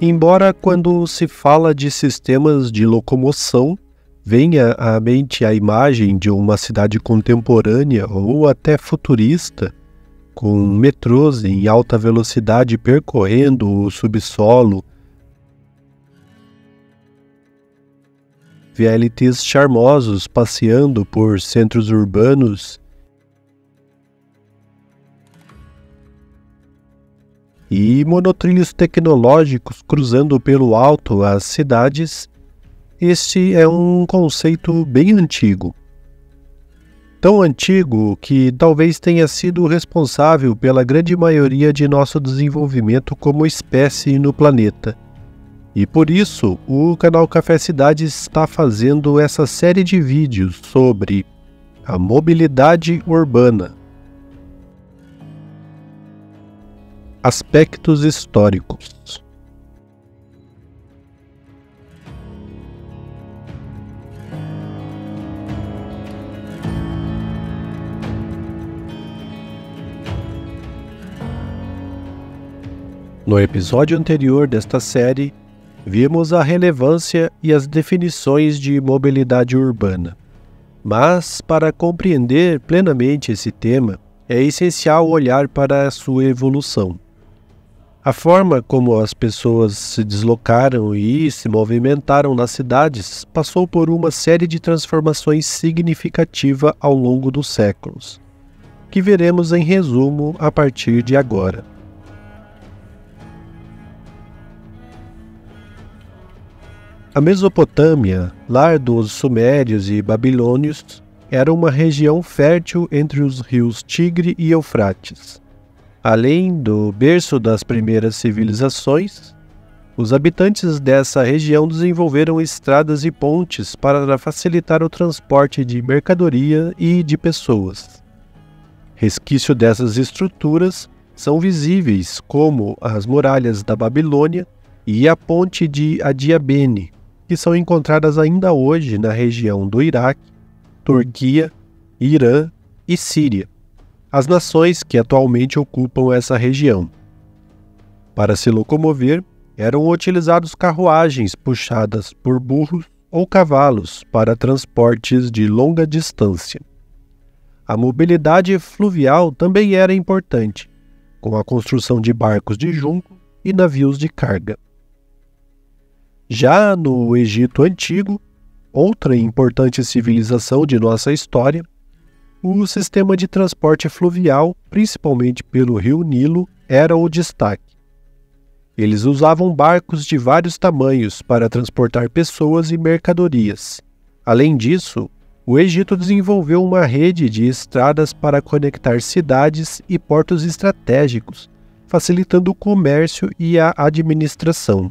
Embora quando se fala de sistemas de locomoção, venha à mente a imagem de uma cidade contemporânea ou até futurista, com metrôs em alta velocidade percorrendo o subsolo, VLTs charmosos passeando por centros urbanos e monotrilhos tecnológicos cruzando pelo alto as cidades, este é um conceito bem antigo. Tão antigo que talvez tenha sido responsável pela grande maioria de nosso desenvolvimento como espécie no planeta. E por isso, o canal Café Cidade está fazendo essa série de vídeos sobre a mobilidade urbana. Aspectos históricos. No episódio anterior desta série, vimos a relevância e as definições de mobilidade urbana. Mas, para compreender plenamente esse tema, é essencial olhar para a sua evolução. A forma como as pessoas se deslocaram e se movimentaram nas cidades passou por uma série de transformações significativas ao longo dos séculos, que veremos em resumo a partir de agora. A Mesopotâmia, lar dos Sumérios e Babilônios, era uma região fértil entre os rios Tigre e Eufrates. Além do berço das primeiras civilizações, os habitantes dessa região desenvolveram estradas e pontes para facilitar o transporte de mercadoria e de pessoas. Resquício dessas estruturas são visíveis como as muralhas da Babilônia e a ponte de Adiabene, que são encontradas ainda hoje na região do Iraque, Turquia, Irã e Síria, as nações que atualmente ocupam essa região. Para se locomover, eram utilizados carruagens puxadas por burros ou cavalos para transportes de longa distância. A mobilidade fluvial também era importante, com a construção de barcos de junco e navios de carga. Já no Egito Antigo, outra importante civilização de nossa história, o sistema de transporte fluvial, principalmente pelo rio Nilo, era o destaque. Eles usavam barcos de vários tamanhos para transportar pessoas e mercadorias. Além disso, o Egito desenvolveu uma rede de estradas para conectar cidades e portos estratégicos, facilitando o comércio e a administração.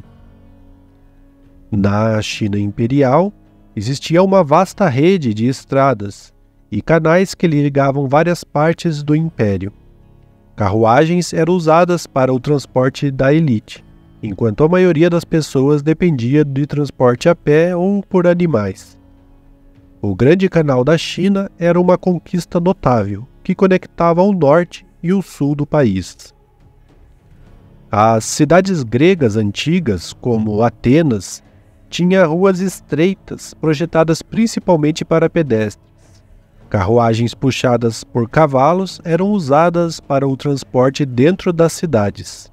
Na China Imperial, existia uma vasta rede de estradas e canais que ligavam várias partes do império. Carruagens eram usadas para o transporte da elite, enquanto a maioria das pessoas dependia de transporte a pé ou por animais. O Grande Canal da China era uma conquista notável, que conectava o norte e o sul do país. As cidades gregas antigas, como Atenas, tinham ruas estreitas, projetadas principalmente para pedestres. Carruagens puxadas por cavalos eram usadas para o transporte dentro das cidades.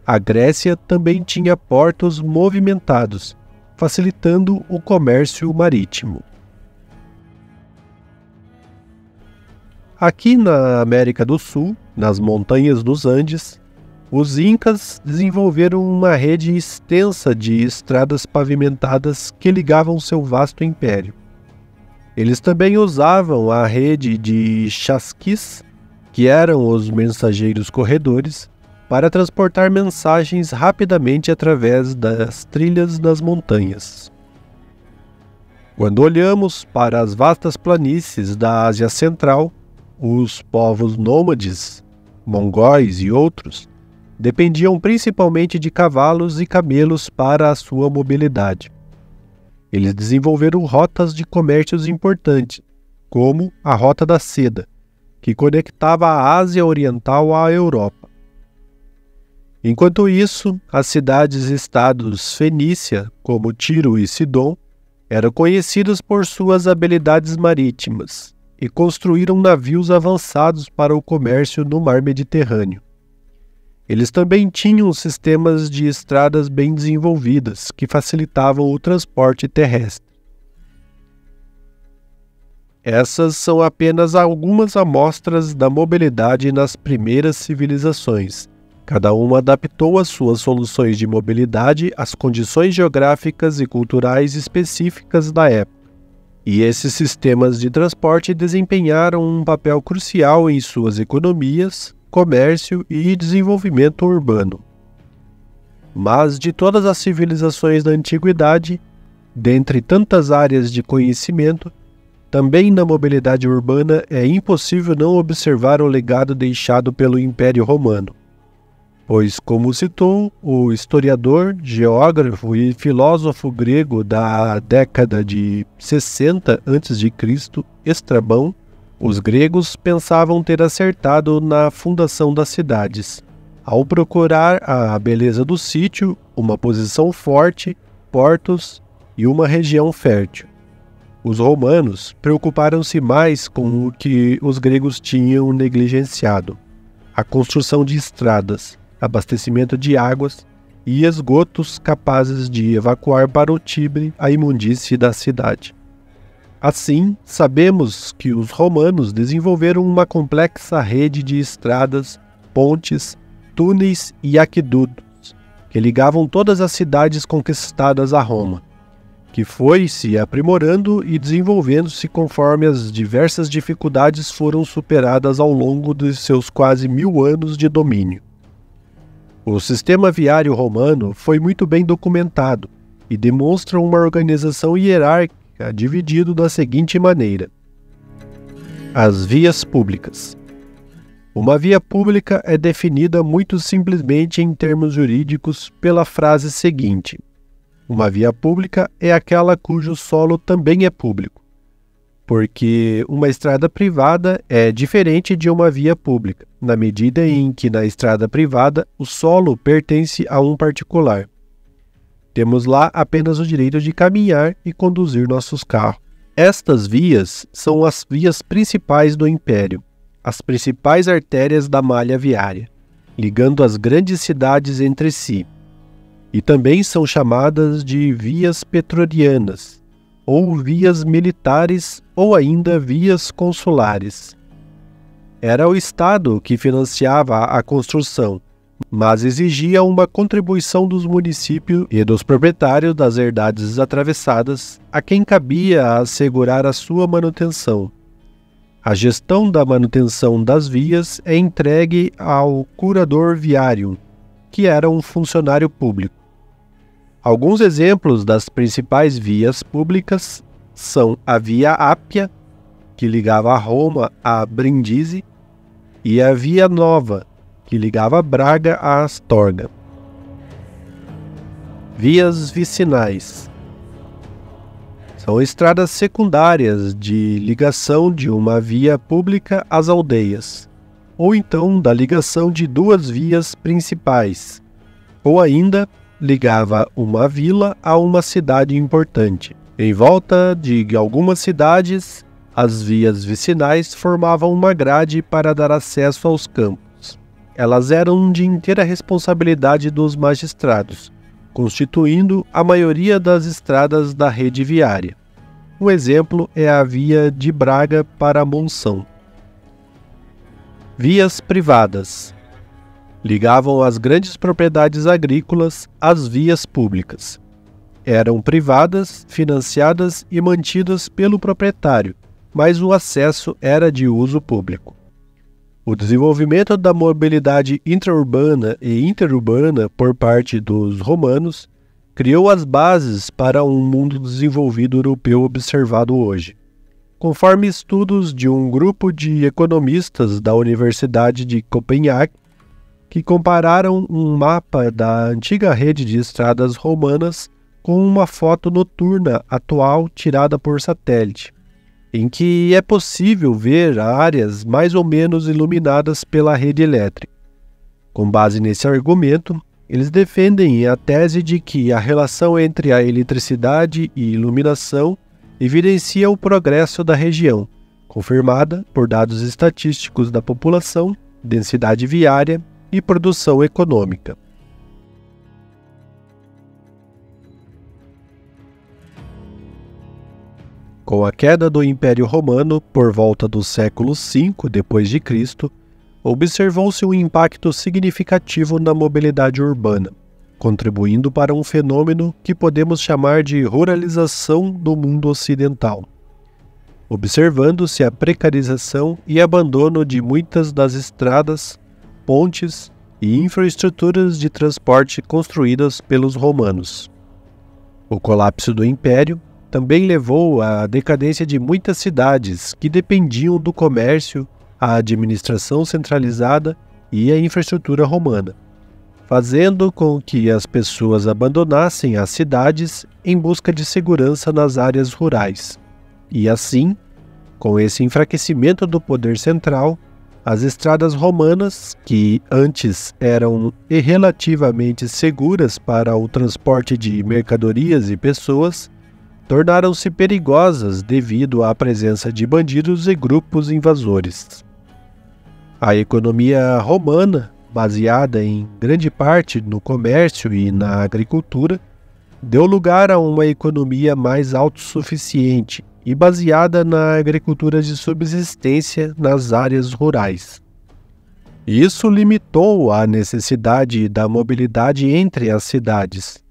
A Grécia também tinha portos movimentados, facilitando o comércio marítimo. Aqui na América do Sul, nas montanhas dos Andes, os Incas desenvolveram uma rede extensa de estradas pavimentadas que ligavam seu vasto império. Eles também usavam a rede de chasquis, que eram os mensageiros corredores, para transportar mensagens rapidamente através das trilhas das montanhas. Quando olhamos para as vastas planícies da Ásia Central, os povos nômades, mongóis e outros, dependiam principalmente de cavalos e camelos para a sua mobilidade. Eles desenvolveram rotas de comércios importantes, como a Rota da Seda, que conectava a Ásia Oriental à Europa. Enquanto isso, as cidades-estados fenícia, como Tiro e Sidom, eram conhecidas por suas habilidades marítimas e construíram navios avançados para o comércio no mar Mediterrâneo. Eles também tinham sistemas de estradas bem desenvolvidas que facilitavam o transporte terrestre. Essas são apenas algumas amostras da mobilidade nas primeiras civilizações. Cada uma adaptou as suas soluções de mobilidade às condições geográficas e culturais específicas da época. E esses sistemas de transporte desempenharam um papel crucial em suas economias, comércio e desenvolvimento urbano. Mas de todas as civilizações da antiguidade, dentre tantas áreas de conhecimento, também na mobilidade urbana é impossível não observar o legado deixado pelo Império Romano. Pois, como citou o historiador, geógrafo e filósofo grego da década de 60 a.C., Estrabão, os gregos pensavam ter acertado na fundação das cidades, ao procurar a beleza do sítio, uma posição forte, portos e uma região fértil. Os romanos preocuparam-se mais com o que os gregos tinham negligenciado: a construção de estradas, abastecimento de águas e esgotos capazes de evacuar para o Tibre a imundície da cidade. Assim, sabemos que os romanos desenvolveram uma complexa rede de estradas, pontes, túneis e aquedutos que ligavam todas as cidades conquistadas a Roma, que foi se aprimorando e desenvolvendo-se conforme as diversas dificuldades foram superadas ao longo de seus quase 1000 anos de domínio. O sistema viário romano foi muito bem documentado e demonstra uma organização hierárquica dividido da seguinte maneira: as vias públicas. Uma via pública é definida muito simplesmente em termos jurídicos pela frase seguinte: uma via pública é aquela cujo solo também é público, porque uma estrada privada é diferente de uma via pública, na medida em que na estrada privada o solo pertence a um particular. Temos lá apenas o direito de caminhar e conduzir nossos carros. Estas vias são as vias principais do império, as principais artérias da malha viária, ligando as grandes cidades entre si. E também são chamadas de vias pretorianas, ou vias militares, ou ainda vias consulares. Era o Estado que financiava a construção, mas exigia uma contribuição dos municípios e dos proprietários das herdades atravessadas, a quem cabia assegurar a sua manutenção. A gestão da manutenção das vias é entregue ao curador viário, que era um funcionário público. Alguns exemplos das principais vias públicas são a Via Ápia, que ligava Roma a Brindisi, e a Via Nova, que ligava Braga a Astorga. Vias vicinais são estradas secundárias de ligação de uma via pública às aldeias, ou então da ligação de duas vias principais, ou ainda ligava uma vila a uma cidade importante. Em volta de algumas cidades, as vias vicinais formavam uma grade para dar acesso aos campos. Elas eram de inteira responsabilidade dos magistrados, constituindo a maioria das estradas da rede viária. Um exemplo é a via de Braga para Monção. Vias privadas ligavam as grandes propriedades agrícolas às vias públicas. Eram privadas, financiadas e mantidas pelo proprietário, mas o acesso era de uso público. O desenvolvimento da mobilidade intraurbana e interurbana por parte dos romanos criou as bases para um mundo desenvolvido europeu observado hoje. Conforme estudos de um grupo de economistas da Universidade de Copenhague, que compararam um mapa da antiga rede de estradas romanas com uma foto noturna atual tirada por satélite, em que é possível ver áreas mais ou menos iluminadas pela rede elétrica. Com base nesse argumento, eles defendem a tese de que a relação entre a eletricidade e iluminação evidencia o progresso da região, confirmada por dados estatísticos da população, densidade viária e produção econômica. Com a queda do Império Romano por volta do século V d.C., observou-se um impacto significativo na mobilidade urbana, contribuindo para um fenômeno que podemos chamar de ruralização do mundo ocidental, observando-se a precarização e abandono de muitas das estradas, pontes e infraestruturas de transporte construídas pelos romanos. O colapso do Império também levou à decadência de muitas cidades que dependiam do comércio, a administração centralizada e a infraestrutura romana, fazendo com que as pessoas abandonassem as cidades em busca de segurança nas áreas rurais. E assim, com esse enfraquecimento do poder central, as estradas romanas, que antes eram relativamente seguras para o transporte de mercadorias e pessoas, tornaram-se perigosas devido à presença de bandidos e grupos invasores. A economia romana, baseada em grande parte no comércio e na agricultura, deu lugar a uma economia mais autossuficiente e baseada na agricultura de subsistência nas áreas rurais. Isso limitou a necessidade da mobilidade entre as cidades,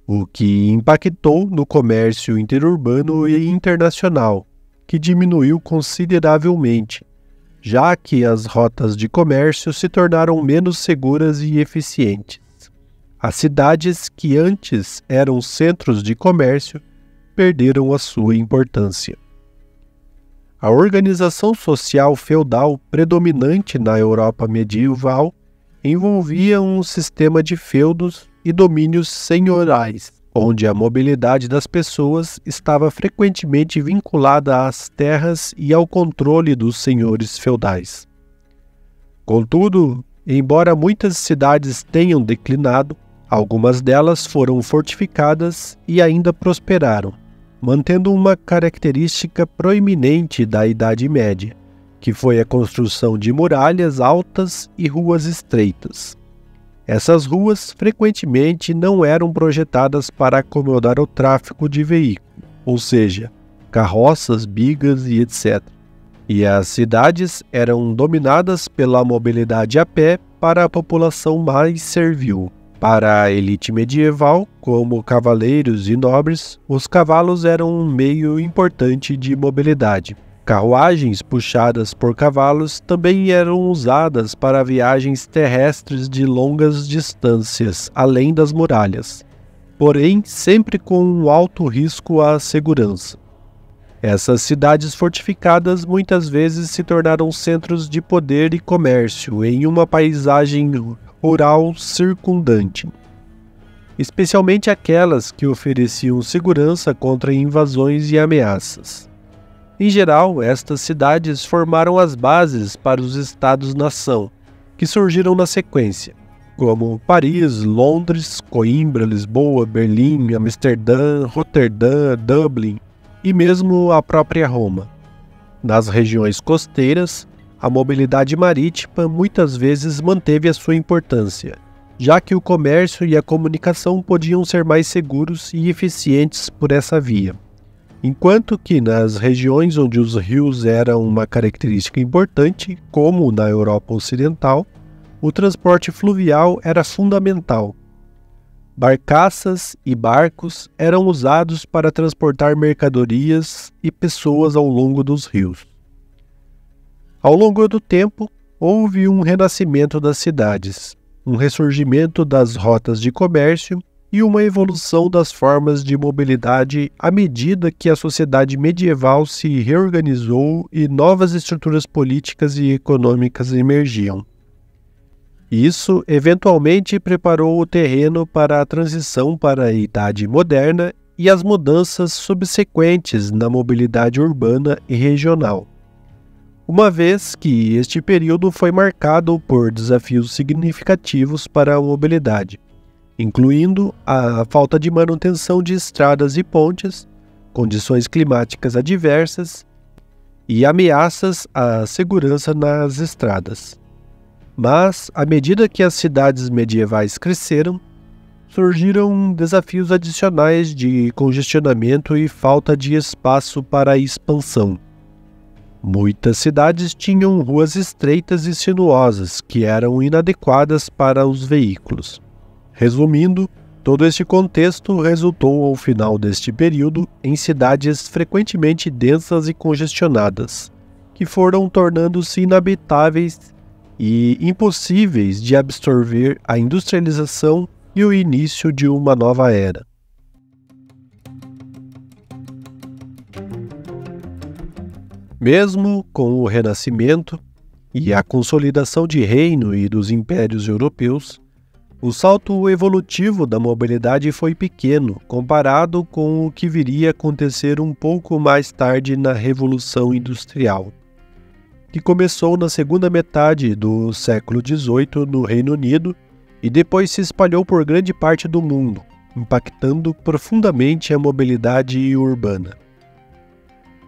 o que impactou no comércio interurbano e internacional, que diminuiu consideravelmente, já que as rotas de comércio se tornaram menos seguras e eficientes. As cidades que antes eram centros de comércio perderam a sua importância. A organização social feudal predominante na Europa medieval envolvia um sistema de feudos e domínios senhorais, onde a mobilidade das pessoas estava frequentemente vinculada às terras e ao controle dos senhores feudais. Contudo, embora muitas cidades tenham declinado, algumas delas foram fortificadas e ainda prosperaram, mantendo uma característica proeminente da Idade Média, que foi a construção de muralhas altas e ruas estreitas. Essas ruas frequentemente não eram projetadas para acomodar o tráfego de veículos, ou seja, carroças, bigas e etc. E as cidades eram dominadas pela mobilidade a pé para a população mais servil. Para a elite medieval, como cavaleiros e nobres, os cavalos eram um meio importante de mobilidade. Carruagens puxadas por cavalos também eram usadas para viagens terrestres de longas distâncias, além das muralhas, porém sempre com um alto risco à segurança. Essas cidades fortificadas muitas vezes se tornaram centros de poder e comércio em uma paisagem rural circundante, especialmente aquelas que ofereciam segurança contra invasões e ameaças. Em geral, estas cidades formaram as bases para os estados-nação, que surgiram na sequência, como Paris, Londres, Coimbra, Lisboa, Berlim, Amsterdã, Roterdã, Dublin e mesmo a própria Roma. Nas regiões costeiras, a mobilidade marítima muitas vezes manteve a sua importância, já que o comércio e a comunicação podiam ser mais seguros e eficientes por essa via. Enquanto que nas regiões onde os rios eram uma característica importante, como na Europa Ocidental, o transporte fluvial era fundamental. Barcaças e barcos eram usados para transportar mercadorias e pessoas ao longo dos rios. Ao longo do tempo, houve um renascimento das cidades, um ressurgimento das rotas de comércio e uma evolução das formas de mobilidade à medida que a sociedade medieval se reorganizou e novas estruturas políticas e econômicas emergiam. Isso eventualmente preparou o terreno para a transição para a Idade Moderna e as mudanças subsequentes na mobilidade urbana e regional. uma vez que este período foi marcado por desafios significativos para a mobilidade, incluindo a falta de manutenção de estradas e pontes, condições climáticas adversas e ameaças à segurança nas estradas. Mas, à medida que as cidades medievais cresceram, surgiram desafios adicionais de congestionamento e falta de espaço para a expansão. Muitas cidades tinham ruas estreitas e sinuosas que eram inadequadas para os veículos. Resumindo, todo este contexto resultou ao final deste período em cidades frequentemente densas e congestionadas, que foram tornando-se inabitáveis e impossíveis de absorver a industrialização e o início de uma nova era. Mesmo com o Renascimento e a consolidação de reino e dos impérios europeus, o salto evolutivo da mobilidade foi pequeno comparado com o que viria a acontecer um pouco mais tarde na Revolução Industrial, que começou na segunda metade do século XVIII no Reino Unido e depois se espalhou por grande parte do mundo, impactando profundamente a mobilidade urbana.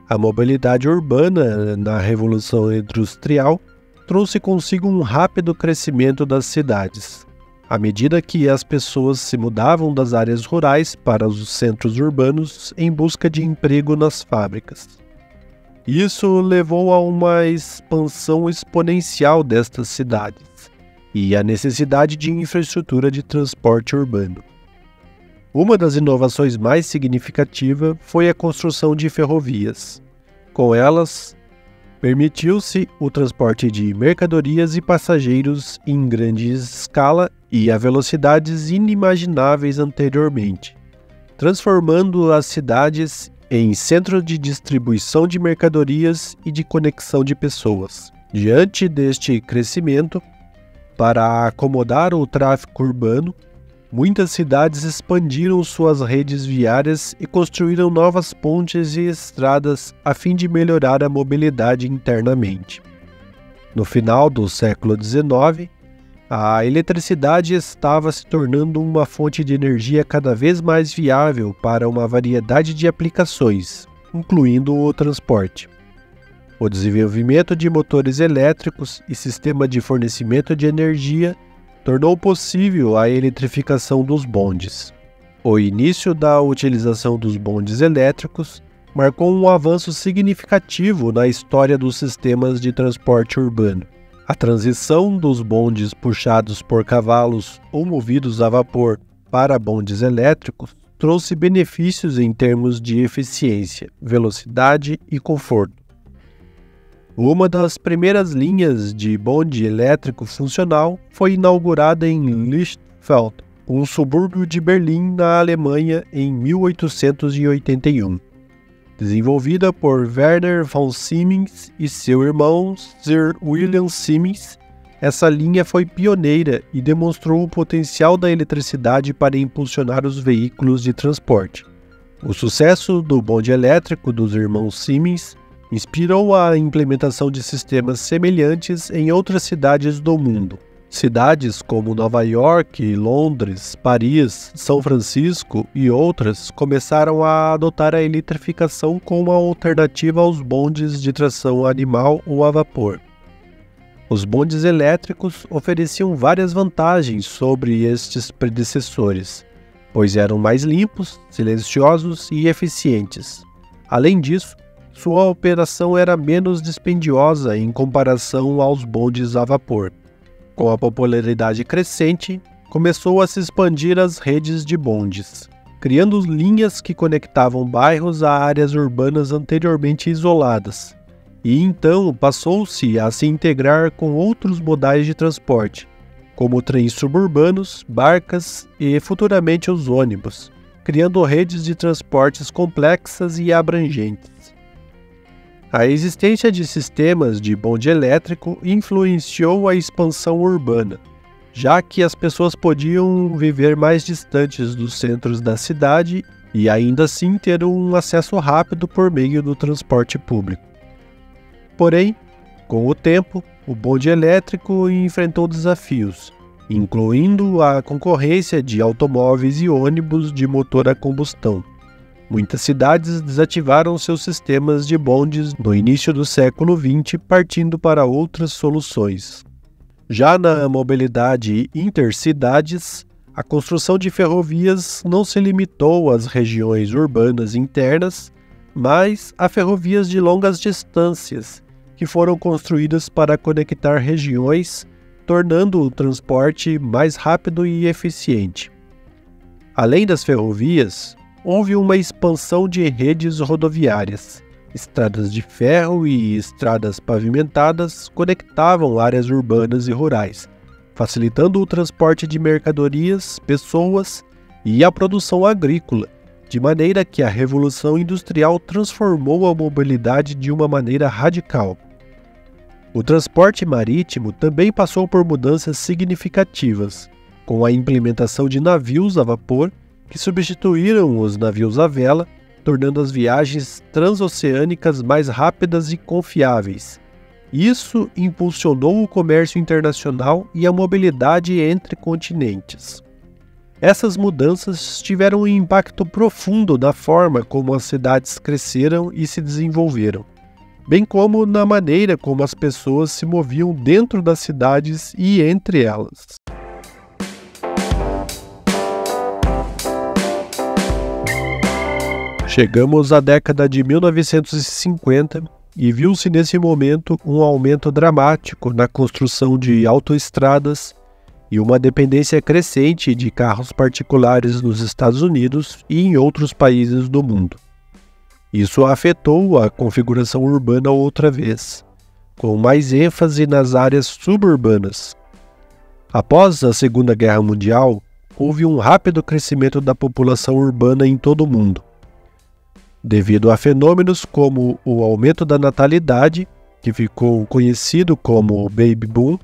A mobilidade urbana na Revolução Industrial trouxe consigo um rápido crescimento das cidades, à medida que as pessoas se mudavam das áreas rurais para os centros urbanos em busca de emprego nas fábricas. Isso levou a uma expansão exponencial destas cidades e a necessidade de infraestrutura de transporte urbano. Uma das inovações mais significativas foi a construção de ferrovias. Com elas, permitiu-se o transporte de mercadorias e passageiros em grande escala e a velocidades inimagináveis anteriormente, transformando as cidades em centro de distribuição de mercadorias e de conexão de pessoas. Diante deste crescimento, para acomodar o tráfego urbano, muitas cidades expandiram suas redes viárias e construíram novas pontes e estradas a fim de melhorar a mobilidade internamente. No final do século XIX, a eletricidade estava se tornando uma fonte de energia cada vez mais viável para uma variedade de aplicações, incluindo o transporte. O desenvolvimento de motores elétricos e sistema de fornecimento de energia tornou possível a eletrificação dos bondes. O início da utilização dos bondes elétricos marcou um avanço significativo na história dos sistemas de transporte urbano. A transição dos bondes puxados por cavalos ou movidos a vapor para bondes elétricos trouxe benefícios em termos de eficiência, velocidade e conforto. Uma das primeiras linhas de bonde elétrico funcional foi inaugurada em Lichtenfeld, um subúrbio de Berlim, na Alemanha, em 1881. Desenvolvida por Werner von Siemens e seu irmão Sir William Siemens, essa linha foi pioneira e demonstrou o potencial da eletricidade para impulsionar os veículos de transporte. O sucesso do bonde elétrico dos irmãos Siemens inspirou a implementação de sistemas semelhantes em outras cidades do mundo. Cidades como Nova York, Londres, Paris, São Francisco e outras começaram a adotar a eletrificação como alternativa aos bondes de tração animal ou a vapor. Os bondes elétricos ofereciam várias vantagens sobre estes predecessores, pois eram mais limpos, silenciosos e eficientes. Além disso, sua operação era menos dispendiosa em comparação aos bondes a vapor. Com a popularidade crescente, começou a se expandir as redes de bondes, criando linhas que conectavam bairros a áreas urbanas anteriormente isoladas, e então passou-se a se integrar com outros modais de transporte, como trens suburbanos, barcas e futuramente os ônibus, criando redes de transportes complexas e abrangentes. A existência de sistemas de bonde elétrico influenciou a expansão urbana, já que as pessoas podiam viver mais distantes dos centros da cidade e ainda assim ter um acesso rápido por meio do transporte público. Porém, Com o tempo, o bonde elétrico enfrentou desafios, incluindo a concorrência de automóveis e ônibus de motor a combustão. Muitas cidades desativaram seus sistemas de bondes no início do século XX, partindo para outras soluções. Já na mobilidade intercidades, a construção de ferrovias não se limitou às regiões urbanas internas, mas a ferrovias de longas distâncias, que foram construídas para conectar regiões, tornando o transporte mais rápido e eficiente. Além das ferrovias, houve uma expansão de redes rodoviárias. Estradas de ferro e estradas pavimentadas conectavam áreas urbanas e rurais, facilitando o transporte de mercadorias, pessoas e a produção agrícola, de maneira que a Revolução Industrial transformou a mobilidade de uma maneira radical. O transporte marítimo também passou por mudanças significativas, com a implementação de navios a vapor, que substituíram os navios à vela, tornando as viagens transoceânicas mais rápidas e confiáveis. Isso impulsionou o comércio internacional e a mobilidade entre continentes. Essas mudanças tiveram um impacto profundo na forma como as cidades cresceram e se desenvolveram, bem como na maneira como as pessoas se moviam dentro das cidades e entre elas. Chegamos à década de 1950 e viu-se nesse momento um aumento dramático na construção de autoestradas e uma dependência crescente de carros particulares nos Estados Unidos e em outros países do mundo. Isso afetou a configuração urbana outra vez, com mais ênfase nas áreas suburbanas. Após a Segunda Guerra Mundial, houve um rápido crescimento da população urbana em todo o mundo, devido a fenômenos como o aumento da natalidade, que ficou conhecido como Baby Boom,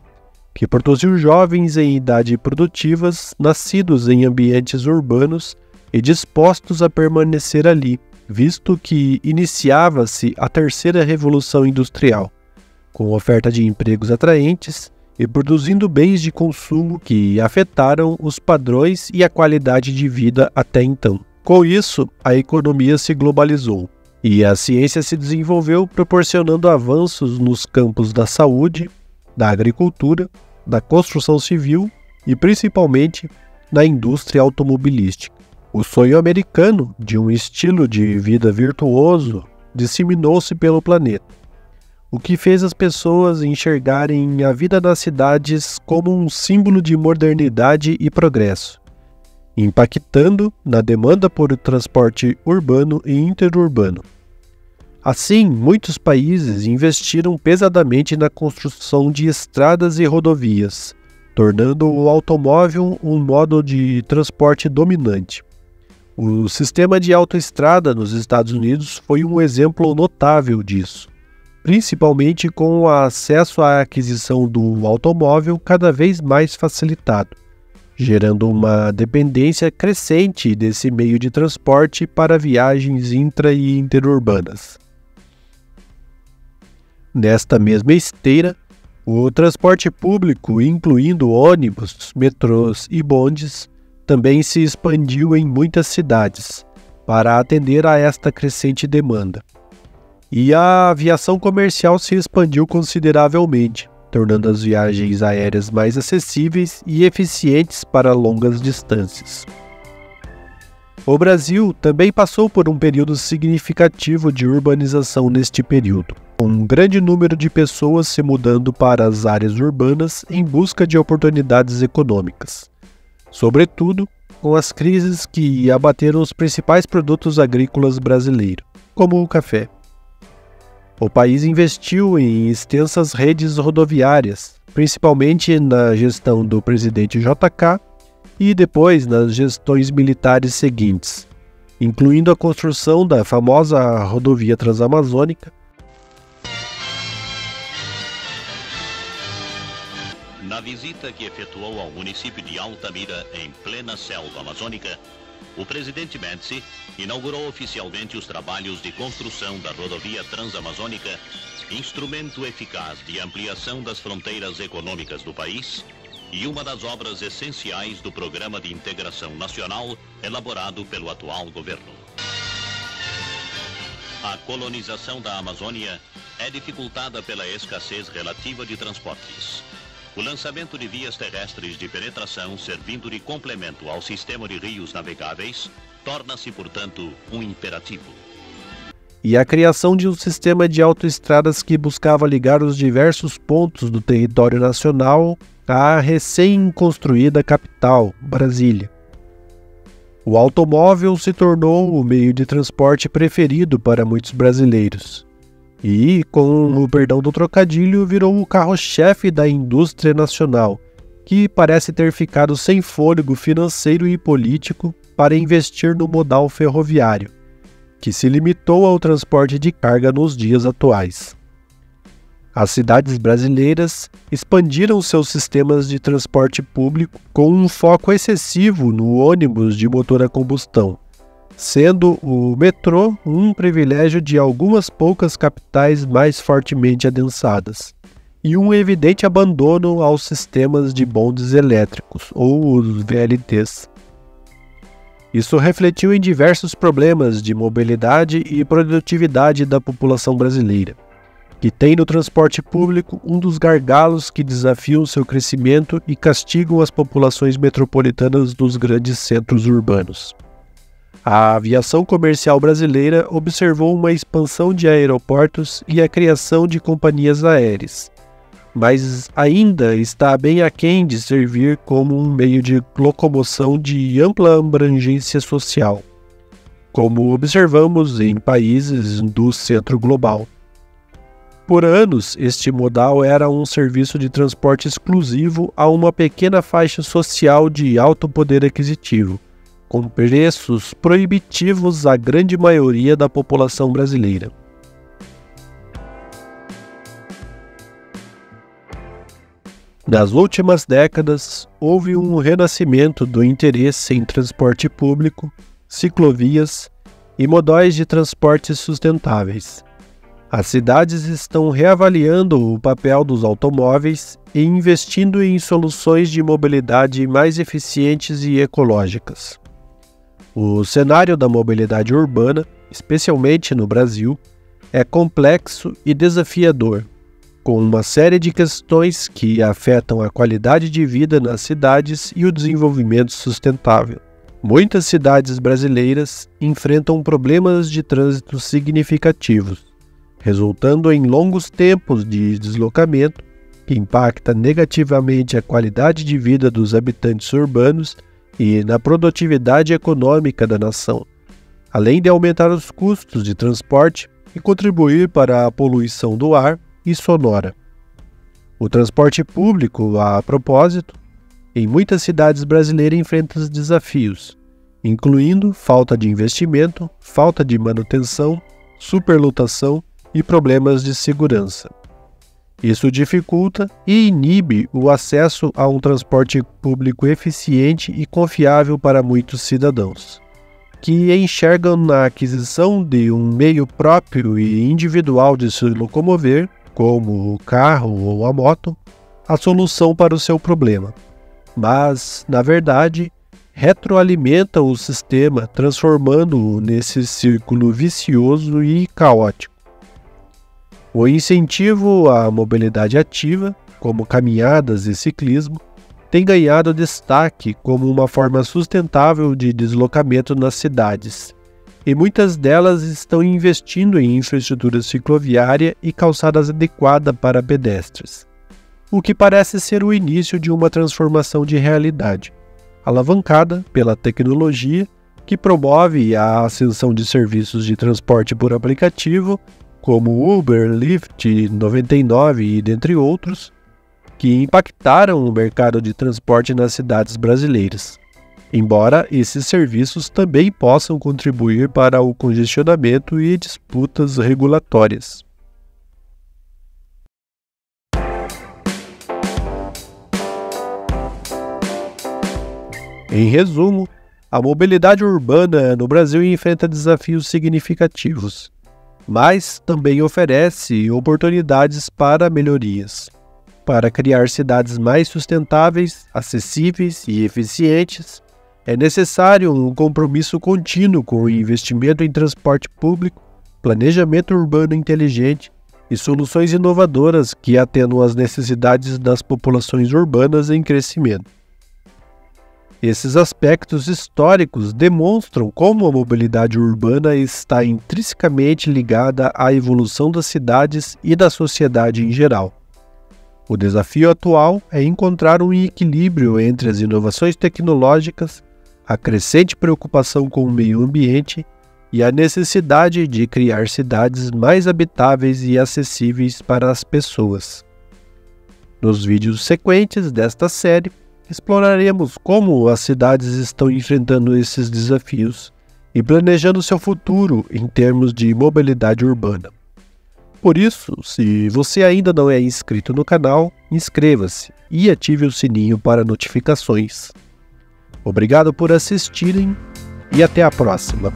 que produziu jovens em idade produtivas nascidos em ambientes urbanos e dispostos a permanecer ali, visto que iniciava-se a terceira revolução industrial, com oferta de empregos atraentes e produzindo bens de consumo que afetaram os padrões e a qualidade de vida até então. Com isso, a economia se globalizou e a ciência se desenvolveu, proporcionando avanços nos campos da saúde, da agricultura, da construção civil e principalmente na indústria automobilística. O sonho americano de um estilo de vida virtuoso disseminou-se pelo planeta, o que fez as pessoas enxergarem a vida nas cidades como um símbolo de modernidade e progresso, impactando na demanda por transporte urbano e interurbano. Assim, muitos países investiram pesadamente na construção de estradas e rodovias, tornando o automóvel um modo de transporte dominante. O sistema de autoestrada nos Estados Unidos foi um exemplo notável disso, principalmente com o acesso à aquisição do automóvel cada vez mais facilitado, gerando uma dependência crescente desse meio de transporte para viagens intra- e interurbanas. Nesta mesma esteira, o transporte público, incluindo ônibus, metrôs e bondes, também se expandiu em muitas cidades, para atender a esta crescente demanda. E a aviação comercial se expandiu consideravelmente, tornando as viagens aéreas mais acessíveis e eficientes para longas distâncias. O Brasil também passou por um período significativo de urbanização neste período, com um grande número de pessoas se mudando para as áreas urbanas em busca de oportunidades econômicas, sobretudo com as crises que abateram os principais produtos agrícolas brasileiros, como o café. O país investiu em extensas redes rodoviárias, principalmente na gestão do presidente JK e depois nas gestões militares seguintes, incluindo a construção da famosa rodovia Transamazônica. Na visita que efetuou ao município de Altamira, em plena selva amazônica, o presidente Médici inaugurou oficialmente os trabalhos de construção da rodovia Transamazônica, instrumento eficaz de ampliação das fronteiras econômicas do país e uma das obras essenciais do Programa de Integração Nacional elaborado pelo atual governo. A colonização da Amazônia é dificultada pela escassez relativa de transportes. O lançamento de vias terrestres de penetração, servindo de complemento ao sistema de rios navegáveis, torna-se, portanto, um imperativo. E a criação de um sistema de autoestradas que buscava ligar os diversos pontos do território nacional à recém-construída capital, Brasília. O automóvel se tornou o meio de transporte preferido para muitos brasileiros. E, com o perdão do trocadilho, virou o carro-chefe da indústria nacional, que parece ter ficado sem fôlego financeiro e político para investir no modal ferroviário, que se limitou ao transporte de carga nos dias atuais. As cidades brasileiras expandiram seus sistemas de transporte público com um foco excessivo no ônibus de motor a combustão, sendo o metrô um privilégio de algumas poucas capitais mais fortemente adensadas, e um evidente abandono aos sistemas de bondes elétricos, ou os VLTs. Isso refletiu em diversos problemas de mobilidade e produtividade da população brasileira, que tem no transporte público um dos gargalos que desafiam seu crescimento e castigam as populações metropolitanas dos grandes centros urbanos. A aviação comercial brasileira observou uma expansão de aeroportos e a criação de companhias aéreas, mas ainda está bem aquém de servir como um meio de locomoção de ampla abrangência social, como observamos em países do centro global. Por anos, este modal era um serviço de transporte exclusivo a uma pequena faixa social de alto poder aquisitivo, com preços proibitivos à grande maioria da população brasileira. Nas últimas décadas, houve um renascimento do interesse em transporte público, ciclovias e modais de transporte sustentáveis. As cidades estão reavaliando o papel dos automóveis e investindo em soluções de mobilidade mais eficientes e ecológicas. O cenário da mobilidade urbana, especialmente no Brasil, é complexo e desafiador, com uma série de questões que afetam a qualidade de vida nas cidades e o desenvolvimento sustentável. Muitas cidades brasileiras enfrentam problemas de trânsito significativos, resultando em longos tempos de deslocamento, que impacta negativamente a qualidade de vida dos habitantes urbanos e na produtividade econômica da nação, além de aumentar os custos de transporte e contribuir para a poluição do ar e sonora. O transporte público, a propósito, em muitas cidades brasileiras enfrenta desafios, incluindo falta de investimento, falta de manutenção, superlotação e problemas de segurança. Isso dificulta e inibe o acesso a um transporte público eficiente e confiável para muitos cidadãos, que enxergam na aquisição de um meio próprio e individual de se locomover, como o carro ou a moto, a solução para o seu problema. Mas, na verdade, retroalimenta o sistema, transformando-o nesse círculo vicioso e caótico. O incentivo à mobilidade ativa, como caminhadas e ciclismo, tem ganhado destaque como uma forma sustentável de deslocamento nas cidades, e muitas delas estão investindo em infraestrutura cicloviária e calçadas adequadas para pedestres, o que parece ser o início de uma transformação de realidade, alavancada pela tecnologia que promove a ascensão de serviços de transporte por aplicativo, como Uber, Lyft, 99 e dentre outros, que impactaram o mercado de transporte nas cidades brasileiras, embora esses serviços também possam contribuir para o congestionamento e disputas regulatórias. Em resumo, A mobilidade urbana no Brasil enfrenta desafios significativos, mas também oferece oportunidades para melhorias. Para criar cidades mais sustentáveis, acessíveis e eficientes, é necessário um compromisso contínuo com o investimento em transporte público, planejamento urbano inteligente e soluções inovadoras que atendam às necessidades das populações urbanas em crescimento. Esses aspectos históricos demonstram como a mobilidade urbana está intrinsecamente ligada à evolução das cidades e da sociedade em geral. O desafio atual é encontrar um equilíbrio entre as inovações tecnológicas, a crescente preocupação com o meio ambiente e a necessidade de criar cidades mais habitáveis e acessíveis para as pessoas. Nos vídeos sequentes desta série, exploraremos como as cidades estão enfrentando esses desafios e planejando seu futuro em termos de mobilidade urbana. Por isso, se você ainda não é inscrito no canal, inscreva-se e ative o sininho para notificações. Obrigado por assistirem e até a próxima!